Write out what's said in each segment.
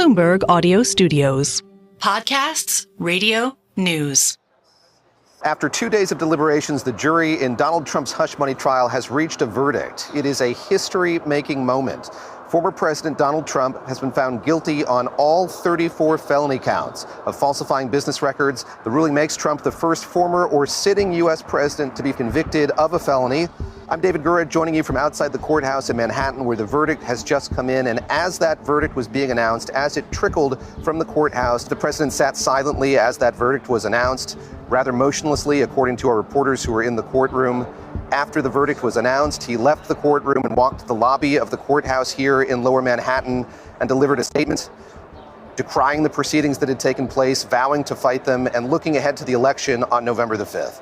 Bloomberg Audio Studios. Podcasts, radio, news. After 2 days of deliberations, the jury in Donald Trump's hush money trial has reached a verdict. It is a history-making moment. Former President Donald Trump has been found guilty on all 34 felony counts of falsifying business records. The ruling makes Trump the first former or sitting U.S. president to be convicted of a felony. I'm David Gura, joining you from outside the courthouse in Manhattan, where the verdict has just come in. And as that verdict was being announced, as it trickled from the courthouse, the president sat silently as that verdict was announced, rather motionlessly, according to our reporters who were in the courtroom. After the verdict was announced, he left the courtroom and walked to the lobby of the courthouse here in Lower Manhattan and delivered a statement decrying the proceedings that had taken place, vowing to fight them, and looking ahead to the election on November the 5th.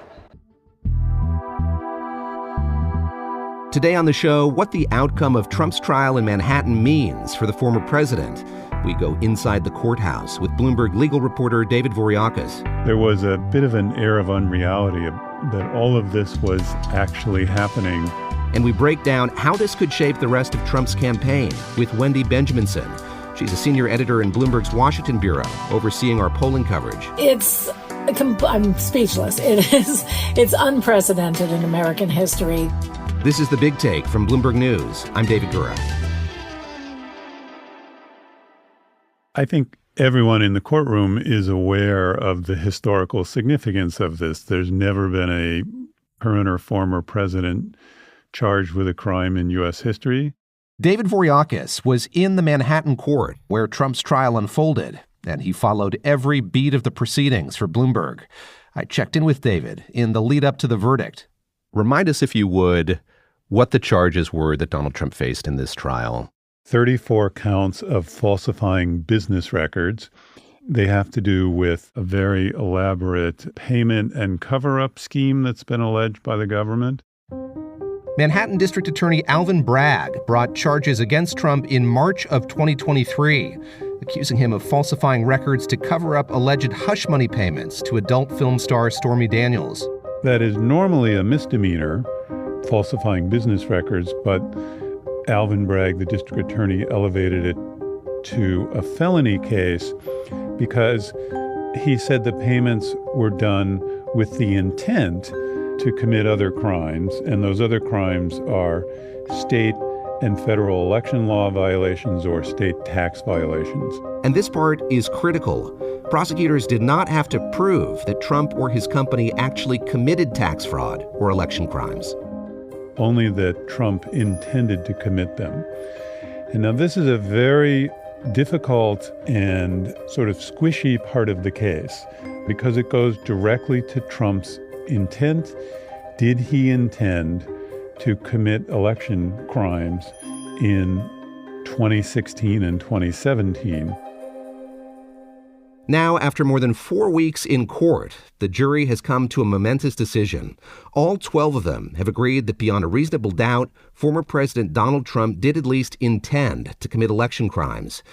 Today on the show, what the outcome of Trump's trial in Manhattan means for the former president. We go inside the courthouse with Bloomberg legal reporter David Voreacos. There was a bit of an air of unreality that all of this was actually happening. And we break down how this could shape the rest of Trump's campaign with Wendy Benjaminson. She's a senior editor in Bloomberg's Washington bureau, overseeing our polling coverage. I'm speechless. It's unprecedented in American history. This is The Big Take from Bloomberg News. I'm David Gura. I think everyone in the courtroom is aware of the historical significance of this. There's never been a current or former president charged with a crime in U.S. history. David Voreacos was in the Manhattan court where Trump's trial unfolded, and he followed every beat of the proceedings for Bloomberg. I checked in with David in the lead up to the verdict. Remind us, if you would, what the charges were that Donald Trump faced in this trial. 34 counts of falsifying business records. They have to do with a very elaborate payment and cover-up scheme that's been alleged by the government. Manhattan District Attorney Alvin Bragg brought charges against Trump in March of 2023, accusing him of falsifying records to cover up alleged hush money payments to adult film star Stormy Daniels. That is normally a misdemeanor, falsifying business records, but Alvin Bragg, the district attorney, elevated it to a felony case because he said the payments were done with the intent to commit other crimes, and those other crimes are state and federal election law violations or state tax violations. And this part is critical. Prosecutors did not have to prove that Trump or his company actually committed tax fraud or election crimes. Only that Trump intended to commit them. And now this is a very difficult and sort of squishy part of the case because it goes directly to Trump's intent. Did he intend to commit election crimes in 2016 and 2017? Now, after more than 4 weeks in court, the jury has come to a momentous decision. All 12 of them have agreed that beyond a reasonable doubt, former President Donald Trump did at least intend to commit election crimes.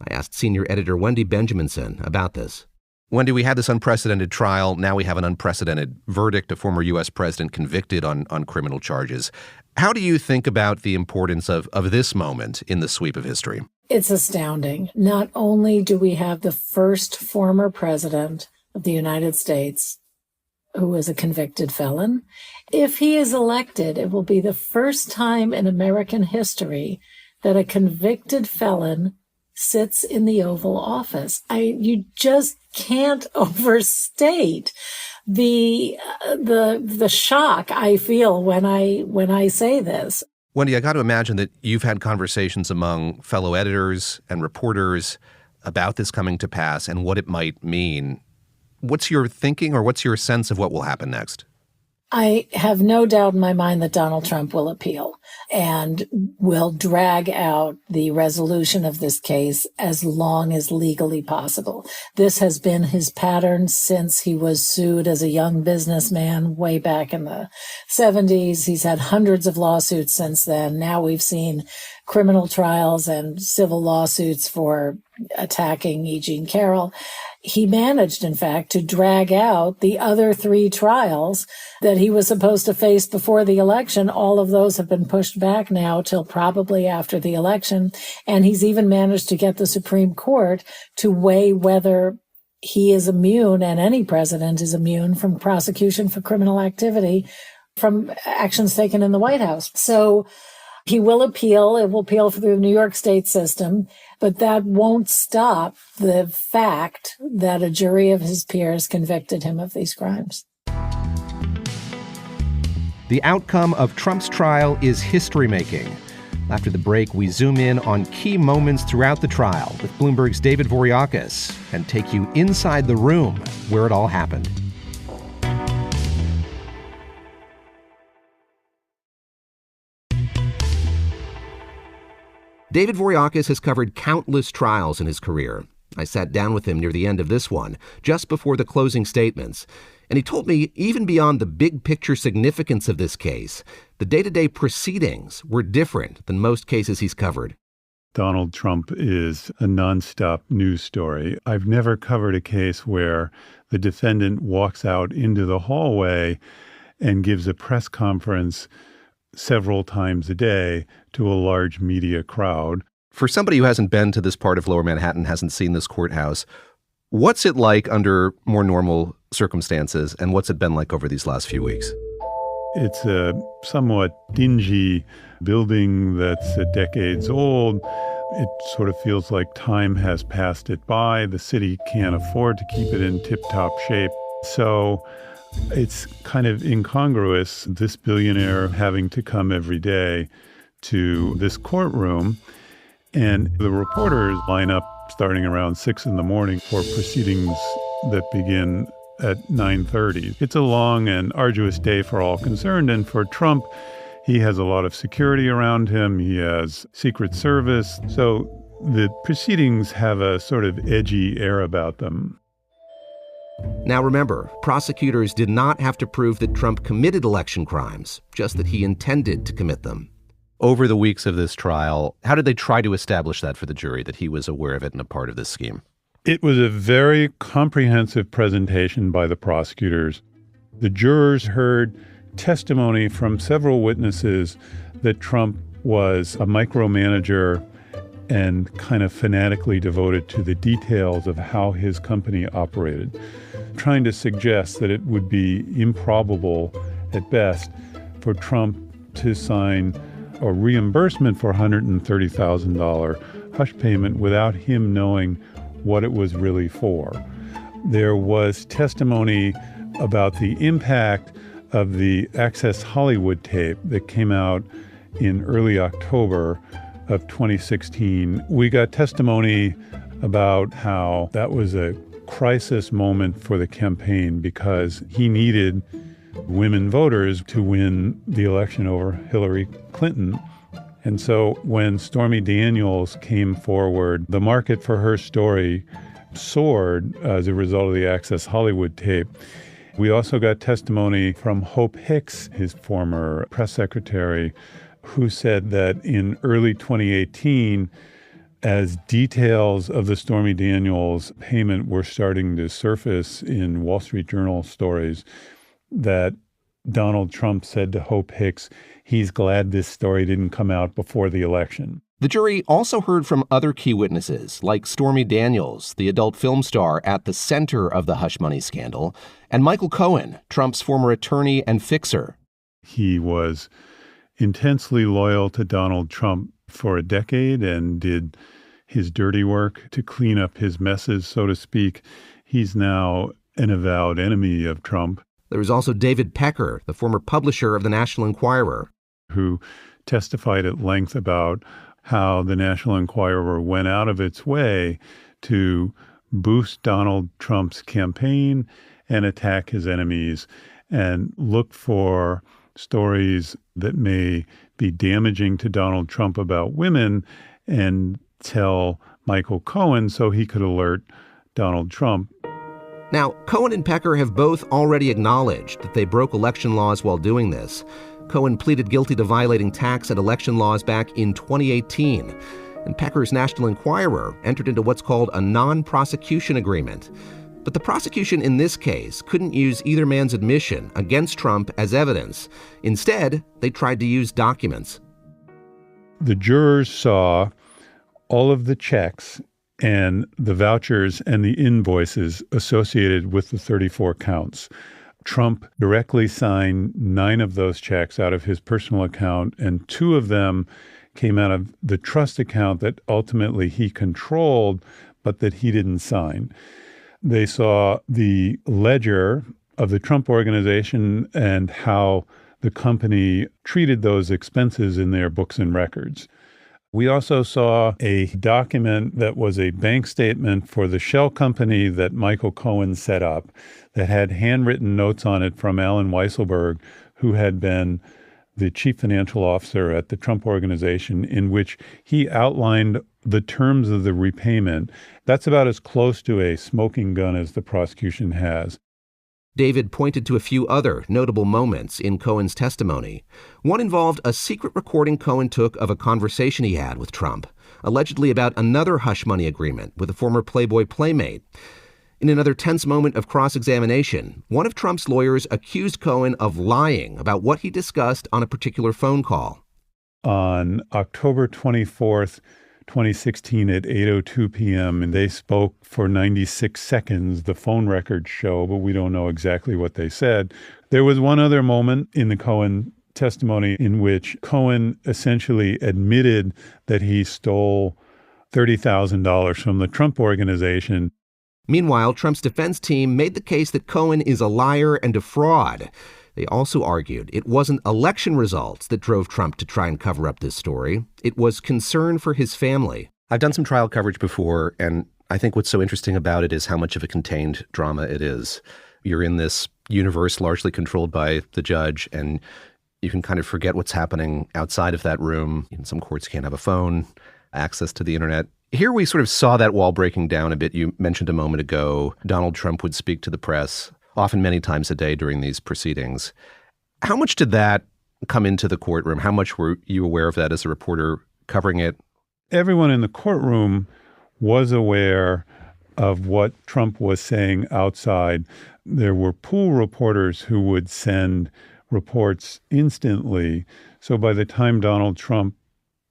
I asked senior editor Wendy Benjaminson about this. Wendy, we had this unprecedented trial. Now we have an unprecedented verdict, a former U.S. president convicted on criminal charges. How do you think about the importance of this moment in the sweep of history? It's astounding. Not only do we have the first former president of the United States who is a convicted felon, if he is elected, it will be the first time in American history that a convicted felon sits in the Oval Office. You just can't overstate the shock I feel when I say this. Wendy, I got to imagine that you've had conversations among fellow editors and reporters about this coming to pass and what it might mean. What's your thinking or what's your sense of what will happen next? I have no doubt in my mind that Donald Trump will appeal and will drag out the resolution of this case as long as legally possible. This has been his pattern since he was sued as a young businessman way back in the 70s. He's had hundreds of lawsuits since then. Now we've seen criminal trials and civil lawsuits for attacking E. Jean Carroll. He managed, in fact, to drag out the other 3 trials that he was supposed to face before the election. All of those have been pushed back now till probably after the election. And he's even managed to get the Supreme Court to weigh whether he is immune, and any president is immune, from prosecution for criminal activity from actions taken in the White House. So he will appeal. It will appeal through the New York State system, but that won't stop the fact that a jury of his peers convicted him of these crimes. The outcome of Trump's trial is history-making. After the break, we zoom in on key moments throughout the trial with Bloomberg's David Voreacos and take you inside the room where it all happened. David Voreacos has covered countless trials in his career. I sat down with him near the end of this one, just before the closing statements, and he told me even beyond the big picture significance of this case, the day-to-day proceedings were different than most cases he's covered. Donald Trump is a nonstop news story. I've never covered a case where the defendant walks out into the hallway and gives a press conference several times a day to a large media crowd. For somebody who hasn't been to this part of Lower Manhattan, hasn't seen this courthouse, what's it like under more normal circumstances, and what's it been like over these last few weeks? It's a somewhat dingy building that's decades old. It sort of feels like time has passed it by. The city can't afford to keep it in tip-top shape. So it's kind of incongruous, this billionaire having to come every day to this courtroom. And the reporters line up starting around 6 in the morning for proceedings that begin at 9:30. It's a long and arduous day for all concerned. And for Trump, he has a lot of security around him. He has Secret Service. So the proceedings have a sort of edgy air about them. Now remember, prosecutors did not have to prove that Trump committed election crimes, just that he intended to commit them. Over the weeks of this trial, how did they try to establish that for the jury, that he was aware of it and a part of this scheme? It was a very comprehensive presentation by the prosecutors. The jurors heard testimony from several witnesses that Trump was a micromanager and kind of fanatically devoted to the details of how his company operated, trying to suggest that it would be improbable at best for Trump to sign a reimbursement for $130,000 hush payment without him knowing what it was really for. There was testimony about the impact of the Access Hollywood tape that came out in early October of 2016. We got testimony about how that was a crisis moment for the campaign because he needed women voters to win the election over Hillary Clinton. And so when Stormy Daniels came forward, the market for her story soared as a result of the Access Hollywood tape. We also got testimony from Hope Hicks, his former press secretary, who said that in early 2018, as details of the Stormy Daniels payment were starting to surface in Wall Street Journal stories, that Donald Trump said to Hope Hicks, he's glad this story didn't come out before the election. The jury also heard from other key witnesses, like Stormy Daniels, the adult film star at the center of the hush money scandal, and Michael Cohen, Trump's former attorney and fixer. He was intensely loyal to Donald Trump for a decade and did his dirty work to clean up his messes, so to speak. He's now an avowed enemy of Trump. There was also David Pecker, the former publisher of the National Enquirer, who testified at length about how the National Enquirer went out of its way to boost Donald Trump's campaign and attack his enemies and look for stories that may be damaging to Donald Trump about women and tell Michael Cohen so he could alert Donald Trump. Now, Cohen and Pecker have both already acknowledged that they broke election laws while doing this. Cohen pleaded guilty to violating tax and election laws back in 2018. And Pecker's National Enquirer entered into what's called a non-prosecution agreement. But the prosecution in this case couldn't use either man's admission against Trump as evidence. Instead, they tried to use documents. The jurors saw all of the checks and the vouchers and the invoices associated with the 34 counts. Trump directly signed 9 of those checks out of his personal account, and 2 of them came out of the trust account that ultimately he controlled, but that he didn't sign. They saw the ledger of the Trump Organization and how the company treated those expenses in their books and records. We also saw a document that was a bank statement for the shell company that Michael Cohen set up that had handwritten notes on it from Alan Weisselberg, who had been the chief financial officer at the Trump Organization, in which he outlined the terms of the repayment. That's about as close to a smoking gun as the prosecution has. David pointed to a few other notable moments in Cohen's testimony. One involved a secret recording Cohen took of a conversation he had with Trump, allegedly about another hush money agreement with a former Playboy playmate. In another tense moment of cross-examination, one of Trump's lawyers accused Cohen of lying about what he discussed on a particular phone call. On October 24th, 2016 at 8:02 p.m., and they spoke for 96 seconds, the phone records show, but we don't know exactly what they said. There was one other moment in the Cohen testimony in which Cohen essentially admitted that he stole $30,000 from the Trump Organization. Meanwhile, Trump's defense team made the case that Cohen is a liar and a fraud. They also argued it wasn't election results that drove Trump to try and cover up this story. It was concern for his family. I've done some trial coverage before, and I think what's so interesting about it is how much of a contained drama it is. You're in this universe largely controlled by the judge, and you can kind of forget what's happening outside of that room. In some courts, can't have a phone, access to the internet. Here we sort of saw that wall breaking down a bit. You mentioned a moment ago, Donald Trump would speak to the press, often many times a day during these proceedings. How much did that come into the courtroom? How much were you aware of that as a reporter covering it? Everyone in the courtroom was aware of what Trump was saying outside. There were pool reporters who would send reports instantly. So by the time Donald Trump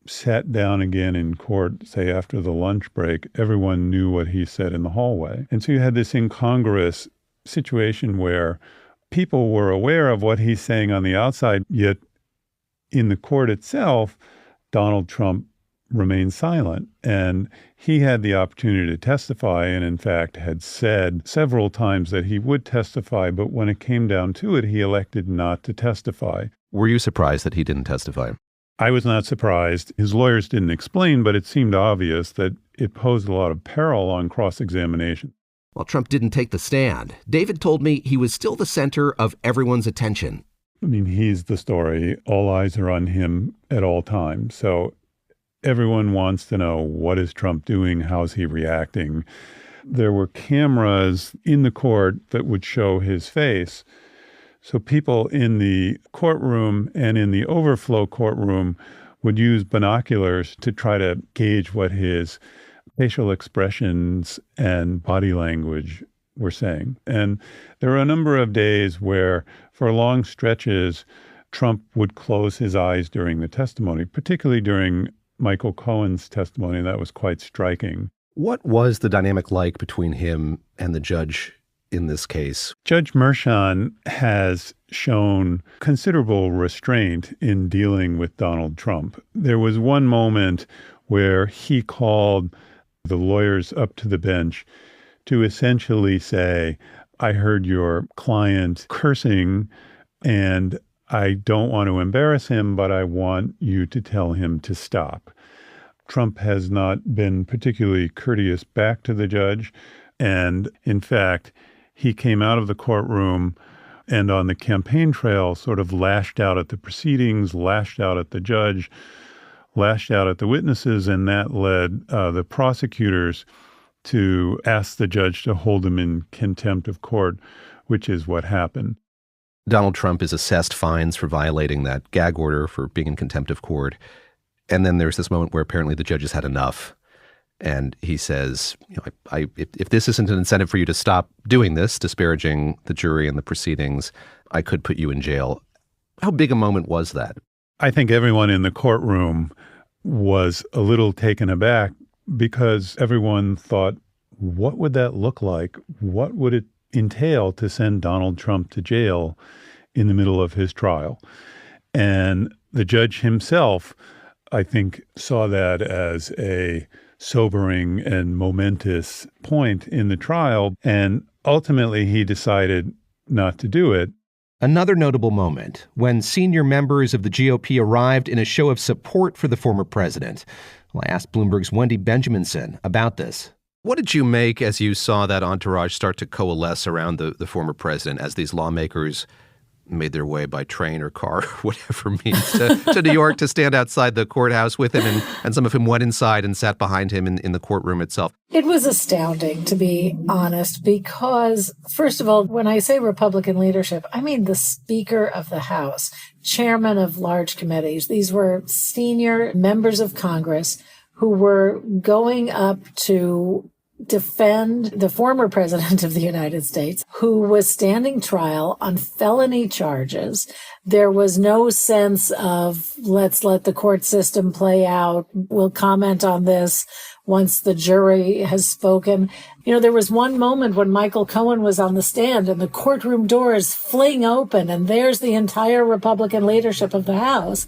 sat down again in court, say after the lunch break, everyone knew what he said in the hallway. And so you had this incongruous situation where people were aware of what he's saying on the outside, yet in the court itself, Donald Trump remained silent. And he had the opportunity to testify and, in fact, had said several times that he would testify. But when it came down to it, he elected not to testify. Were you surprised that he didn't testify? I was not surprised. His lawyers didn't explain, but it seemed obvious that it posed a lot of peril on cross-examination. While Trump didn't take the stand, David told me he was still the center of everyone's attention. I mean, he's the story. All eyes are on him at all times. So everyone wants to know, what is Trump doing? How's he reacting? There were cameras in the court that would show his face. So people in the courtroom and in the overflow courtroom would use binoculars to try to gauge what his facial expressions and body language were saying. And there were a number of days where, for long stretches, Trump would close his eyes during the testimony, particularly during Michael Cohen's testimony. That was quite striking. What was the dynamic like between him and the judge in this case? Judge Mershon has shown considerable restraint in dealing with Donald Trump. There was one moment where he called the lawyers up to the bench to essentially say, I heard your client cursing and I don't want to embarrass him, but I want you to tell him to stop. Trump has not been particularly courteous back to the judge. And in fact, he came out of the courtroom and on the campaign trail sort of lashed out at the proceedings, lashed out at the judge, lashed out at the witnesses, and that led the prosecutors to ask the judge to hold him in contempt of court, which is what happened. Donald Trump is assessed fines for violating that gag order, for being in contempt of court. And then there's this moment where apparently the judge has had enough. And he says, if this isn't an incentive for you to stop doing this, disparaging the jury and the proceedings, I could put you in jail. How big a moment was that? I think everyone in the courtroom was a little taken aback because everyone thought, what would that look like? What would it entail to send Donald Trump to jail in the middle of his trial? And the judge himself, I think, saw that as a sobering and momentous point in the trial. And ultimately, he decided not to do it. Another notable moment when senior members of the GOP arrived in a show of support for the former president. Well, I asked Bloomberg's Wendy Benjaminson about this. What did you make as you saw that entourage start to coalesce around the former president as these lawmakers made their way by train or car, whatever means, to New York to stand outside the courthouse with him, and some of them went inside and sat behind him in the courtroom itself? It was astounding, to be honest, because, first of all, when I say Republican leadership, I mean the Speaker of the House, chairman of large committees. These were senior members of Congress who were going up to defend the former president of the United States, who was standing trial on felony charges. There was no sense of, let's let the court system play out. We'll comment on this once the jury has spoken. There was one moment when Michael Cohen was on the stand and the courtroom doors fling open, and there's the entire Republican leadership of the House.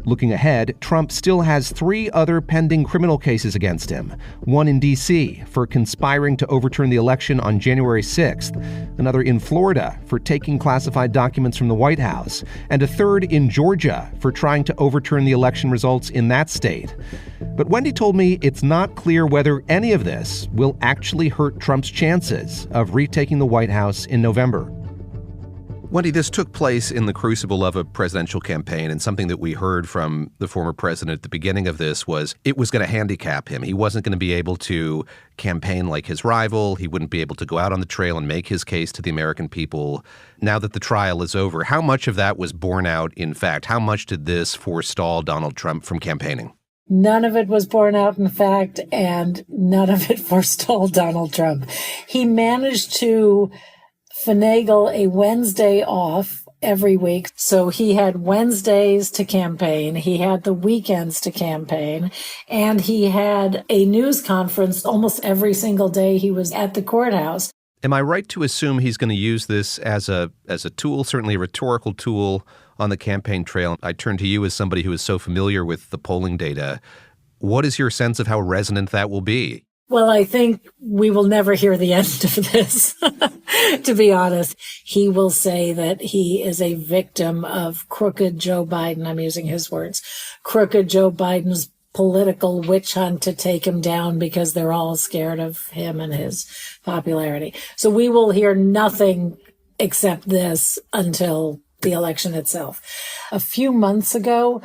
Looking ahead, Trump still has 3 other pending criminal cases against him. One in D.C. for conspiring to overturn the election on January 6th, another in Florida for taking classified documents from the White House, and a third in Georgia for trying to overturn the election results in that state. But Wendy told me it's not clear whether any of this will actually hurt Trump's chances of retaking the White House in November. Wendy, this took place in the crucible of a presidential campaign, and something that we heard from the former president at the beginning of this was it was going to handicap him. He wasn't going to be able to campaign like his rival. He wouldn't be able to go out on the trail and make his case to the American people. Now that the trial is over, how much of that was borne out in fact? How much did this forestall Donald Trump from campaigning? None of it was borne out in fact, and none of it forestalled Donald Trump. He managed to finagle a Wednesday off every week. So he had Wednesdays to campaign. He had the weekends to campaign. And he had a news conference almost every single day he was at the courthouse. Am I right to assume he's going to use this as a tool, certainly a rhetorical tool on the campaign trail? I turn to you as somebody who is so familiar with the polling data. What is your sense of how resonant that will be? Well, I think we will never hear the end of this, to be honest. He will say that he is a victim of crooked Joe Biden. I'm using his words. Crooked Joe Biden's political witch hunt to take him down because they're all scared of him and his popularity. So we will hear nothing except this until the election itself. A few months ago,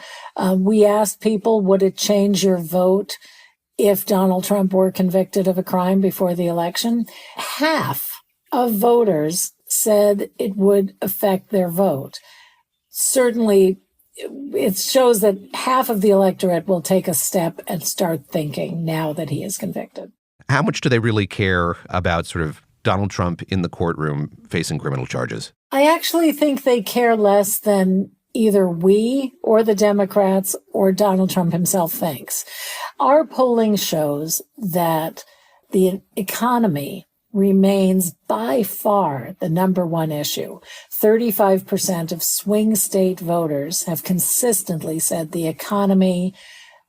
we asked people, would it change your vote if Donald Trump were convicted of a crime before the election? Half of voters said it would affect their vote. Certainly, it shows that half of the electorate will take a step and start thinking now that he is convicted. How much do they really care about sort of Donald Trump in the courtroom facing criminal charges? I actually think they care less than either we or the Democrats or Donald Trump himself thinks. Our polling shows that the economy remains by far the number one issue. 35% of swing state voters have consistently said the economy,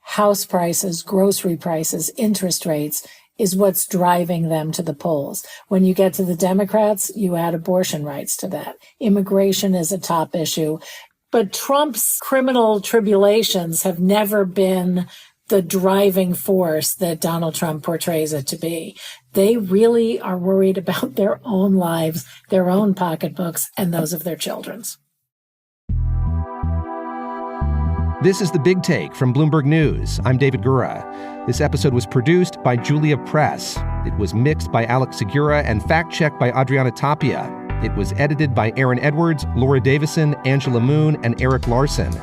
house prices, grocery prices, interest rates is what's driving them to the polls. When you get to the Democrats, you add abortion rights to that. Immigration is a top issue. But Trump's criminal tribulations have never been the driving force that Donald Trump portrays it to be. They really are worried about their own lives, their own pocketbooks, and those of their children's. This is The Big Take from Bloomberg News. I'm David Gura. This episode was produced by Julia Press. It was mixed by Alex Segura and fact-checked by Adriana Tapia. It was edited by Aaron Edwards, Laura Davison, Angela Moon, and Eric Larson.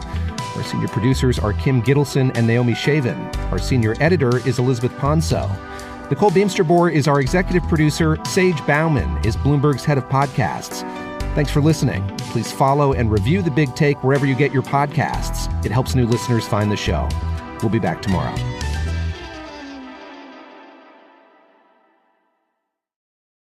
Our senior producers are Kim Gittleson and Naomi Shavin. Our senior editor is Elizabeth Ponso. Nicole Beamsterboer is our executive producer. Sage Bauman is Bloomberg's head of podcasts. Thanks for listening. Please follow and review The Big Take wherever you get your podcasts. It helps new listeners find the show. We'll be back tomorrow.